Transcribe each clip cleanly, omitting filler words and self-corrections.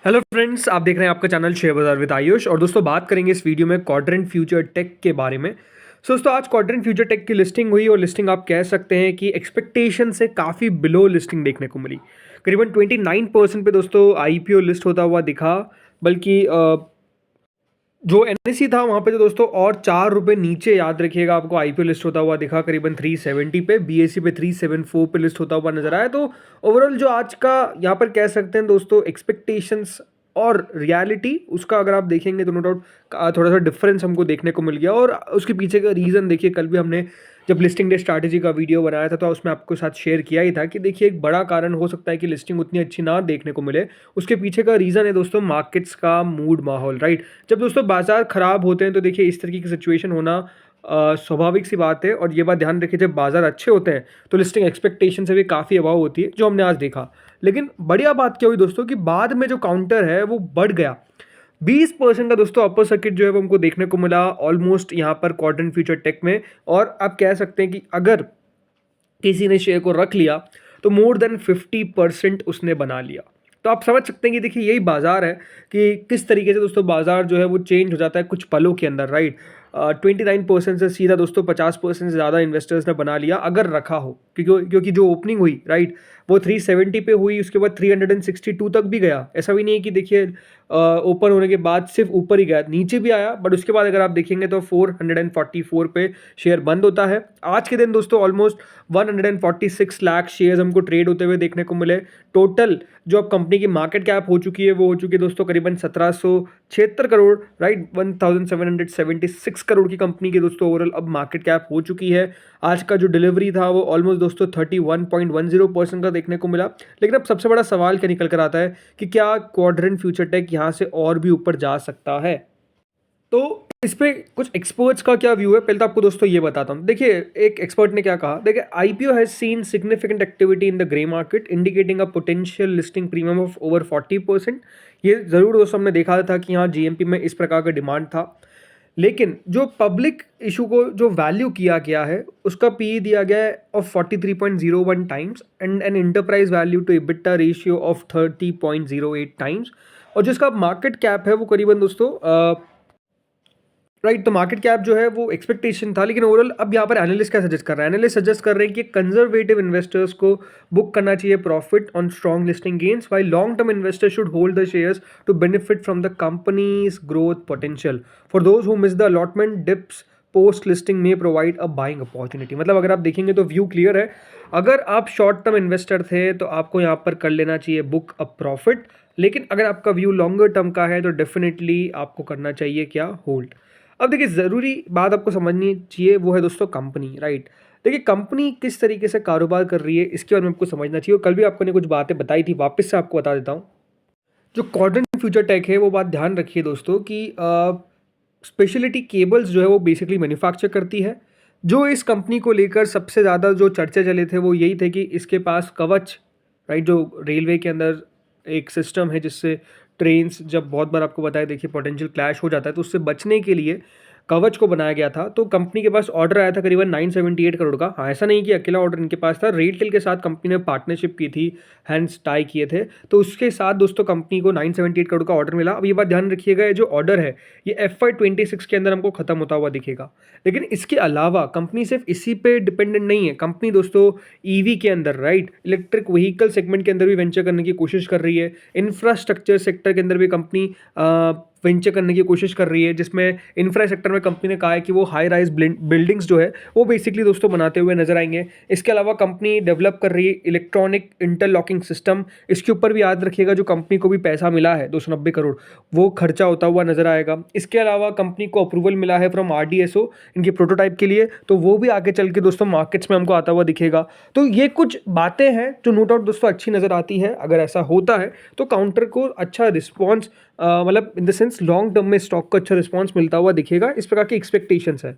Hello friends, आप देख रहे हैं आपका चैनल शेयर बाजार विद आयुष। और दोस्तों बात करेंगे इस वीडियो में क्वाड्रेंट फ्यूचर टेक के बारे में। दोस्तों आज क्वाड्रेंट फ्यूचर टेक की लिस्टिंग हुई और लिस्टिंग आप कह सकते हैं कि एक्सपेक्टेशन से काफ़ी बिलो लिस्टिंग देखने को मिली। करीबन 29% पे दोस्तों आईपीओ लिस्ट होता हुआ दिखा। बल्कि जो एनएससी था वहाँ पे तो दोस्तों और ₹4 नीचे, याद रखिएगा, आपको आईपीओ लिस्ट होता हुआ दिखा करीबन 370 पे। बीएससी पे 374 पे लिस्ट होता हुआ नजर आया। तो ओवरऑल जो आज का यहाँ पर कह सकते हैं दोस्तों एक्सपेक्टेशंस और रियलिटी, उसका अगर आप देखेंगे तो नो डाउट थोड़ा सा डिफरेंस हमको देखने को मिल गया। और उसके पीछे का रीज़न देखिए, कल भी हमने जब लिस्टिंग डे स्ट्रैटेजी का वीडियो बनाया था तो उसमें आपको साथ शेयर किया ही था कि देखिए एक बड़ा कारण हो सकता है कि लिस्टिंग उतनी अच्छी ना देखने को मिले। उसके पीछे का रीज़न है दोस्तों मार्केट्स का मूड, माहौल, राइट। जब दोस्तों बाजार खराब होते हैं तो देखिए इस तरीके की सिचुएशन होना स्वाभाविक सी बात है। और ये बात ध्यान रखिए, जब बाजार अच्छे होते हैं तो लिस्टिंग एक्सपेक्टेशन से भी काफ़ी अभाव होती है, जो हमने आज देखा। लेकिन बढ़िया बात क्या हुई दोस्तों कि बाद में जो काउंटर है वो बढ़ गया। 20% का दोस्तों अपर सर्किट जो है वो हमको देखने को मिला ऑलमोस्ट यहाँ पर क्वाड्रेंट फ्यूचर टेक में। और आप कह सकते हैं कि अगर किसी ने शेयर को रख लिया तो मोर देन 50% उसने बना लिया। तो आप समझ सकते हैं कि देखिए यही बाजार है कि किस तरीके से दोस्तों बाजार जो है वो चेंज हो जाता है कुछ पलों के अंदर, राइट। 29% से सीधा दोस्तों 50% से ज़्यादा इन्वेस्टर्स ने बना लिया अगर रखा हो, क्योंकि जो ओपनिंग हुई, राइट, वो 370 पे हुई, उसके बाद 362 तक भी गया। ऐसा भी नहीं है कि देखिए ओपन होने के बाद सिर्फ ऊपर ही गया, नीचे भी आया, बट उसके बाद अगर आप देखेंगे तो 444 पे शेयर बंद होता है। आज के दिन दोस्तों ऑलमोस्ट 146 लाख शेयर्स हमको ट्रेड होते हुए देखने को मिले। टोटल जो अब कंपनी की मार्केट कैप हो चुकी है वो हो चुकी है दोस्तों करीबन 1776 करोड़, राइट। 1776 करोड़ की कंपनी की दोस्तों ओवरऑल अब मार्केट कैप हो चुकी है। आज का जो डिलीवरी था वो ऑलमोस्ट दोस्तों 31.10% का देखने को मिला। लेकिन अब सबसे बड़ा सवाल क्या निकल कर आता है कि क्या क्वाड्रेंट फ्यूचर टेक यहाँ से और भी ऊपर जा सकता है। तो इस पे कुछ एक्सपर्ट्स का क्या व्यू है, पहले तो आपको दोस्तों ये बताता हूँ। देखिए एक एक्सपर्ट ने क्या कहा, देखिए IPO has seen significant activity in the grey market indicating a potential listing premium of over 40%। ये ज़रूर दोस्तों हमने देखा था कि यहाँ जीएमपी में इस प्रकार का डिमांड था। लेकिन जो पब्लिक इशू को जो वैल्यू किया गया है उसका पी दिया गया है of 43.01 times and an enterprise value to EBITDA ratio of 30.08 times. और जिसका मार्केट कैप है वो करीबन दोस्तों राइट, तो मार्केट कैप जो है वो एक्सपेक्टेशन था। लेकिन ओवरऑल अब यहाँ पर एनालिस्ट क्या सजेस्ट कर रहा है, एनालिस्ट सजेस्ट कर रहे हैं कि कंजर्वेटिव इन्वेस्टर्स को बुक करना चाहिए profit on strong listing gains, while long term investors should hold the shares to benefit from the company's growth potential. For those who miss the allotment dips post listing may provide a buying opportunity. मतलब अगर आप देखेंगे तो view clear है। अगर आप short term investor थे तो आपको यहाँ पर कर लेना चाहिए बुक अ प्रॉफिट। लेकिन अगर आपका व्यू लॉन्गर टर्म का है तो डेफिनेटली आपको करना चाहिए क्या, होल्ड। अब देखिए ज़रूरी बात आपको समझनी चाहिए वो है दोस्तों कंपनी, राइट। देखिए कंपनी किस तरीके से कारोबार कर रही है इसके बारे में आपको समझना चाहिए। और कल भी आपको ने कुछ बातें बताई थी, वापस से आपको बता देता हूँ। जो क्वाड्रेंट फ्यूचर टेक है वो बात ध्यान रखिए दोस्तों कि स्पेशलिटी केबल्स जो है वो बेसिकली मैन्युफैक्चर करती है। जो इस कंपनी को लेकर सबसे ज़्यादा जो चर्चे चले थे वो यही थे कि इसके पास कवच, राइट, जो रेलवे के अंदर एक सिस्टम है जिससे ट्रेन्स जब बहुत बार आपको बताया देखिए पोटेंशियल क्लैश हो जाता है तो उससे बचने के लिए कवच को बनाया गया था। तो कंपनी के पास ऑर्डर आया था करीबन 978 करोड़ का। हाँ, ऐसा नहीं कि अकेला ऑर्डर इनके पास था, रेलटेल के साथ कंपनी ने पार्टनरशिप की थी, हैंड्स टाई किए थे। तो उसके साथ दोस्तों कंपनी को 978 करोड़ का ऑर्डर मिला। अब ये बात ध्यान रखिएगा, ये जो ऑर्डर है ये FY26 के अंदर हमको खत्म होता हुआ दिखेगा। लेकिन इसके अलावा कंपनी सिर्फ इसी पे डिपेंडेंट नहीं है। कंपनी दोस्तों ईवी के अंदर, राइट, इलेक्ट्रिक व्हीकल सेगमेंट के अंदर भी वेंचर करने की कोशिश कर रही है। इंफ्रास्ट्रक्चर सेक्टर के अंदर भी कंपनी वेंचर करने की कोशिश कर रही है, जिसमें इंफ्रा सेक्टर में कंपनी ने कहा है कि वो हाई राइज बिल्डिंग्स जो है वो बेसिकली दोस्तों बनाते हुए नजर आएंगे। इसके अलावा कंपनी डेवलप कर रही है इलेक्ट्रॉनिक इंटरलॉकिंग सिस्टम। इसके ऊपर भी याद रखिएगा जो कंपनी को भी पैसा मिला है 290 करोड़ वो खर्चा होता हुआ नजर आएगा। इसके अलावा कंपनी को अप्रूवल मिला है फ्रॉम RDSO इनके प्रोटोटाइप के लिए, तो वो भी आगे चल के दोस्तों मार्केट्स में हमको आता हुआ दिखेगा। तो ये कुछ बातें हैं जो नो डाउट दोस्तों अच्छी नजर आती है। अगर ऐसा होता है तो काउंटर को अच्छा रिस्पॉन्स, मतलब in the sense long term में स्टॉक को अच्छा रिस्पॉन्स मिलता हुआ दिखेगा। इस प्रकार की एक्सपेक्टेशंस है।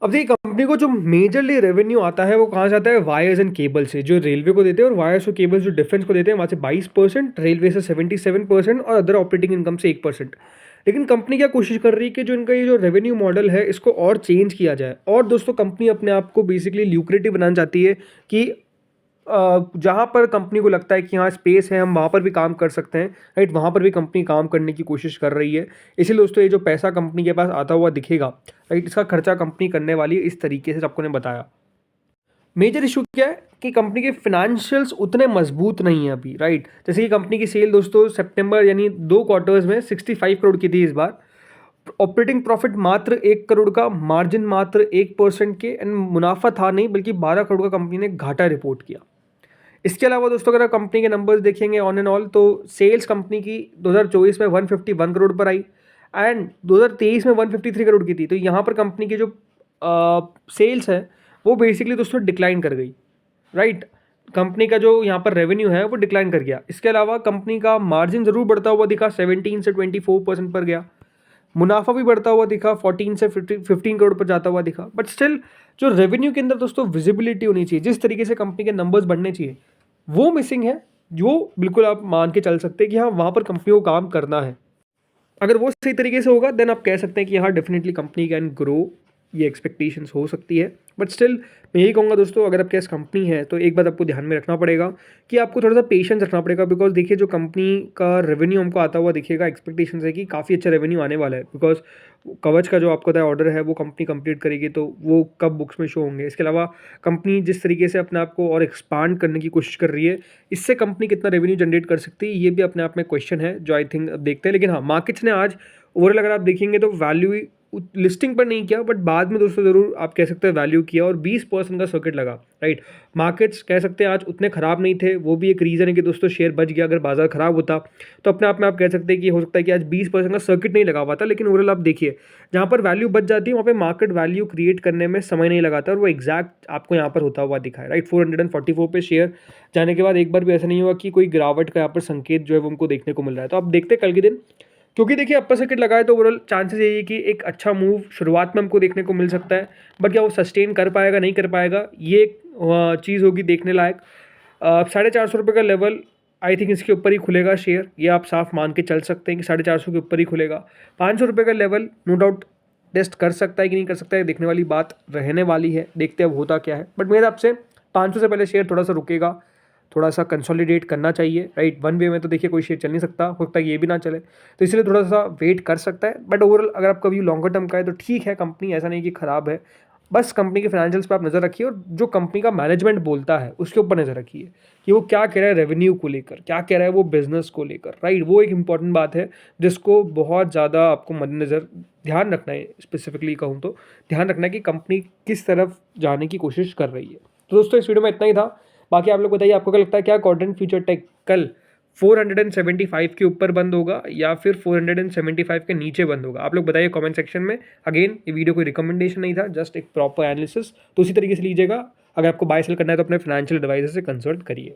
अब देखिए कंपनी को जो मेजरली रेवेन्यू आता है वो कहाँ से आता है, वायर्स एंड केबल से, जो रेलवे को देते हैं, और वायर्स और केबल्स जो डिफेंस को देते हैं वहाँ से 22%, रेलवे से 77% और अदर ऑपरेटिंग इनकम से 1%। लेकिन कंपनी क्या कोशिश कर रही है कि जो इनका ये जो रेवेन्यू मॉडल है इसको और चेंज किया जाए। और दोस्तों कंपनी अपने आप को बेसिकली ल्यूक्रेटिव बनाना चाहती है कि जहाँ पर कंपनी को लगता है कि हाँ स्पेस है, हम वहाँ पर भी काम कर सकते हैं, राइट, वहाँ पर भी कंपनी काम करने की कोशिश कर रही है। इसीलिए दोस्तों ये जो पैसा कंपनी के पास आता हुआ दिखेगा, राइट, इसका खर्चा कंपनी करने वाली है इस तरीके से आपको ने बताया। मेजर इशू क्या है कि कंपनी के फाइनेंशियल्स उतने मजबूत नहीं है अभी, राइट। जैसे कि कंपनी की सेल दोस्तों सितंबर यानी 2 क्वार्टर्स में 65 करोड़ की थी इस बार। ऑपरेटिंग प्रॉफिट मात्र 1 करोड़ का, मार्जिन मात्र 1% के, एंड मुनाफा था नहीं बल्कि 12 करोड़ का कंपनी ने घाटा रिपोर्ट किया। इसके अलावा दोस्तों अगर आप कंपनी के नंबर्स देखेंगे ऑन एंड ऑल, तो सेल्स कंपनी की 2024 में 151 करोड़ पर आई एंड 2023 में 153 करोड़ की थी। तो यहाँ पर कंपनी की जो सेल्स है वो बेसिकली दोस्तों डिक्लाइन कर गई, राइट। कंपनी का जो यहाँ पर रेवेन्यू है वो डिक्लाइन कर गया। इसके अलावा कंपनी का मार्जिन ज़रूर बढ़ता हुआ दिखा, 17 से 24% पर गया। मुनाफा भी बढ़ता हुआ दिखा, 14 से 15 करोड़ पर जाता हुआ दिखा। बट स्टिल जो रेवेन्यू के अंदर दोस्तों विजिबिलिटी होनी चाहिए, जिस तरीके से कंपनी के नंबर्स बढ़ने चाहिए, वो मिसिंग है। जो बिल्कुल आप मान के चल सकते हैं कि हाँ वहाँ पर कंपनी को काम करना है। अगर वो सही तरीके से होगा देन आप कह सकते हैं कि हाँ डेफिनेटली कंपनी कैन ग्रो, ये एक्सपेक्टेशंस हो सकती है। बट स्टिल मैं यही कहूँगा दोस्तों, अगर आपके पास कंपनी है तो एक बात आपको ध्यान में रखना पड़ेगा कि आपको थोड़ा सा पेशेंस रखना पड़ेगा। बिकॉज देखिए जो कंपनी का रेवेन्यू हमको आता हुआ दिखेगा, एक्सपेक्टेशंस है कि काफ़ी अच्छा रेवेन्यू आने वाला है। बिकॉज कवच का जो आपको ऑर्डर है वो कंपनी कंप्लीट करेगी, तो वो कब बुक्स में शो होंगे। इसके अलावा कंपनी जिस तरीके से अपने आप को और एक्सपांड करने की कोशिश कर रही है, इससे कंपनी कितना रेवेन्यू जनरेट कर सकती है, ये भी अपने आप में क्वेश्चन है जो आई थिंक अब देखते हैं। लेकिन हाँ, मार्केट्स ने आज ओवरऑल अगर आप देखेंगे तो वैल्यू लिस्टिंग पर नहीं किया, बट बाद में दोस्तों ज़रूर आप कह सकते हैं वैल्यू किया, और 20% का सर्किट लगा, राइट। मार्केट्स कह सकते हैं आज उतने ख़राब नहीं थे, वो भी एक रीज़न है कि दोस्तों शेयर बच गया। अगर बाजार ख़राब होता तो अपने आप में आप कह सकते हैं कि हो सकता है कि आज 20% का सर्किट नहीं लगा हुआ था। लेकिन ओवरऑल आप देखिए, जहाँ पर वैल्यू बच जाती है वहाँ पे मार्केट वैल्यू क्रिएट करने में समय नहीं लगाता, और वो एग्जैक्ट आपको यहाँ पर होता हुआ दिखा है, राइट। 444 पे शेयर जाने के बाद एक बार भी ऐसा नहीं हुआ कि कोई गिरावट का यहाँ पर संकेत जो है वो हमको देखने को मिल रहा है। तो आप देखते हैं कल के दिन, क्योंकि देखिए अपर सर्किट लगाए तो ओवरऑल चांसेस यही है कि एक अच्छा मूव शुरुआत में हमको देखने को मिल सकता है। बट क्या वो सस्टेन कर पाएगा नहीं कर पाएगा, ये एक चीज़ होगी देखने लायक। 450 रुपये का लेवल आई थिंक इसके ऊपर ही खुलेगा शेयर, ये आप साफ मान के चल सकते हैं कि 450 के ऊपर ही खुलेगा। 500 रुपये का लेवल नो डाउट टेस्ट कर सकता है कि नहीं कर सकता है, देखने वाली बात रहने वाली है, देखते हैं अब होता क्या है। बट मेरे हिसाब से 500 से पहले शेयर थोड़ा सा रुकेगा, थोड़ा सा कंसोलिडेट करना चाहिए, राइट। वन वे में तो देखिए कोई शेयर चल नहीं सकता, हो सकता है ये भी ना चले, तो इसलिए थोड़ा सा वेट कर सकता है। बट ओवरऑल अगर आप कभी लॉन्गर टर्म का है तो ठीक है, कंपनी ऐसा नहीं कि ख़राब है। बस कंपनी के फाइनेंशियल्स पे आप नज़र रखिए, और जो कंपनी का मैनेजमेंट बोलता है उसके ऊपर नज़र रखिए कि वो क्या कह रहा है रेवेन्यू को लेकर, क्या कह रहा है वो बिजनेस को लेकर, राइट। वो एक इंपॉर्टेंट बात है जिसको बहुत ज़्यादा आपको मद्देनज़र ध्यान रखना है। स्पेसिफिकली कहूँ तो ध्यान रखना है कि कंपनी किस तरफ जाने की कोशिश कर रही है। तो दोस्तों इस वीडियो में इतना ही था। बाकी आप लोग बताइए आपको क्या लगता है, क्या क्वाड्रेंट फ्यूचर टेक कल 475 के ऊपर बंद होगा या फिर 475 के नीचे बंद होगा? आप लोग बताइए कमेंट सेक्शन में। अगेन ये वीडियो कोई रिकमेंडेशन नहीं था, जस्ट एक प्रॉपर एनालिसिस, तो उसी तरीके से लीजिएगा। अगर आपको बाय सेल करना है तो अपने फाइनेंशियल एडवाइजर से कंसल्ट करिए।